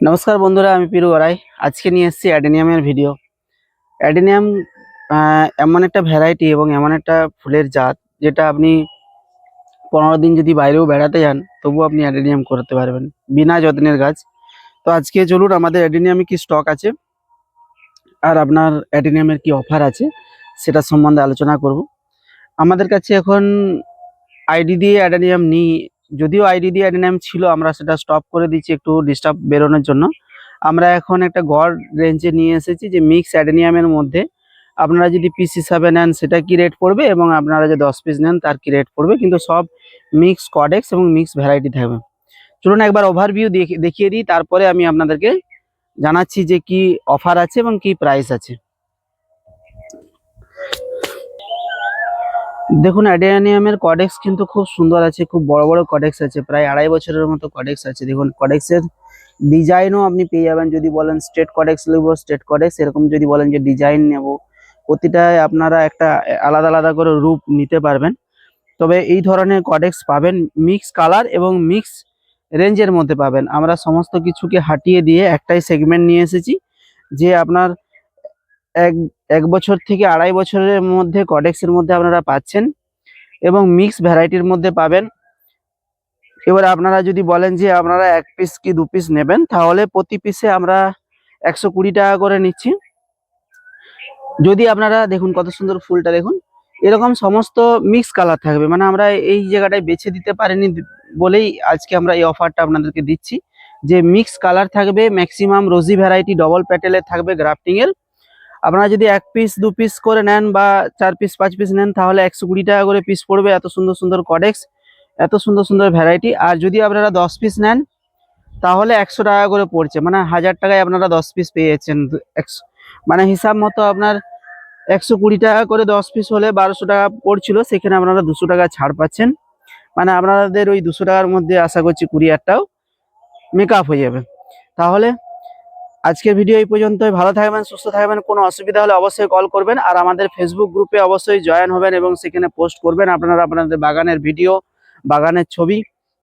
নমস্কার বন্ধুরা, আমি পিরু গড়াই। আজকে নিয়ে এসেছি অ্যাডেনিয়ামের ভিডিও। অ্যাডেনিয়াম এমন একটা ভ্যারাইটি এবং এমন একটা ফুলের জাত, যেটা আপনি 15 দিন যদি বাইরেও বেড়াতে যান তবুও আপনি অ্যাডেনিয়াম করতে পারবেন, বিনা যত্নের গাছ। তো আজকে চলুন আমাদের অ্যাডেনিয়ামে কি স্টক আছে আর আপনার অ্যাডেনিয়ামের কি অফার আছে সেটা সম্বন্ধে আলোচনা করব। আমাদের কাছে এখন আইডি দিয়ে অ্যাডেনিয়াম নিই, যদিও আইডি দিয়ে অ্যাডেনিয়াম ছিল, আমরা সেটা স্টপ করে দিচ্ছি একটু ডিস্টার্ব বেরোনোর জন্য। আমরা এখন একটা গড় রেঞ্জে নিয়ে এসেছি যে মিক্স অ্যাডেনিয়ামের মধ্যে আপনারা যদি পিস হিসাবে নেন সেটা কি রেট পড়বে, এবং আপনারা যে 10 পিস নেন তার কি রেট পড়বে, কিন্তু সব মিক্স কডেক্স এবং মিক্স ভ্যারাইটি থাকবে। চলুন একবার ওভারভিউ দেখিয়ে দিই, তারপরে আমি আপনাদেরকে জানাচ্ছি যে কি অফার আছে এবং কি প্রাইস আছে। দেখুন, অ্যাডেনিয়ামের কডেক্স কিন্তু খুব সুন্দর আছে, খুব বড় বড় কডেক্স আছে, প্রায় 2.5 বছরের মতো কডেক্স আছে। দেখুন, কডেক্সের ডিজাইনও আপনি পেয়ে যাবেন। যদি বলেন স্ট্রেট কডেক্স নেব, স্ট্রেট কডেক্স, এরকম যদি বলেন যে ডিজাইন নেব, প্রতিটায় আপনারা একটা আলাদা আলাদা করে রূপ নিতে পারবেন। তবে এই ধরনের কডেক্স পাবেন মিক্স কালার এবং মিক্স রেঞ্জের মধ্যে পাবেন। আমরা সমস্ত কিছুকে হাটিয়ে দিয়ে একটাই সেগমেন্ট নিয়ে এসেছি, যে আপনার এক 1 বছর থেকে 2.5 বছরের মধ্যে কডেক্সের মধ্যে আপনারা পাচ্ছেন এবং মিক্স ভ্যারাইটির মধ্যে পাবেন। এবার আপনারা যদি বলেন যে আপনারা 1 পিস কি 2 পিস নেবেন, তাহলে প্রতি পিসে আমরা 120 টাকা করে নিচ্ছি। যদি আপনারা দেখুন কত সুন্দর ফুলটা, দেখুন এরকম সমস্ত মিক্স কালার থাকবে, মানে আমরা এই জায়গাটায় বেছে দিতে পারিনি বলেই আজকে আমরা এই অফারটা আপনাদেরকে দিচ্ছি, যে মিক্স কালার থাকবে, ম্যাক্সিমাম রোজি ভ্যারাইটি ডবল প্যাটেলের থাকবে গ্রাফটিং এর। আপনারা যদি 1 পিস 2 পিস করে নেন বা 4 পিস 5 পিস নেন, তাহলে 120 টাকা করে পিস পড়বে। এত সুন্দর সুন্দর কডেক্স, এত সুন্দর সুন্দর ভ্যারাইটি। আর যদি আপনারা 10 পিস নেন তাহলে 100 টাকা করে পড়ছে, মানে 1000 টাকায় আপনারা 10 পিস পেয়ে যাচ্ছেন। মানে হিসাব মতো আপনার 120 টাকা করে 10 পিস হলে 1200 টাকা পড়ছিল, সেখানে আপনারা 200 টাকা ছাড় পাচ্ছেন। মানে আপনাদের ওই 200 টাকার মধ্যে আশা করছি কুরিয়ারটাও মেকআপ হয়ে যাবে। তাহলে আজকের ভিডিও এই পর্যন্তই। ভালো থাকবেন, সুস্থ থাকবেন। কোনো অসুবিধা হলে অবশ্যই কল করবেন, আর আমাদের ফেসবুক গ্রুপে অবশ্যই জয়েন হবেন এবং সেখানে পোস্ট করবেন আপনারা আপনাদের বাগানের ভিডিও, বাগানের ছবি।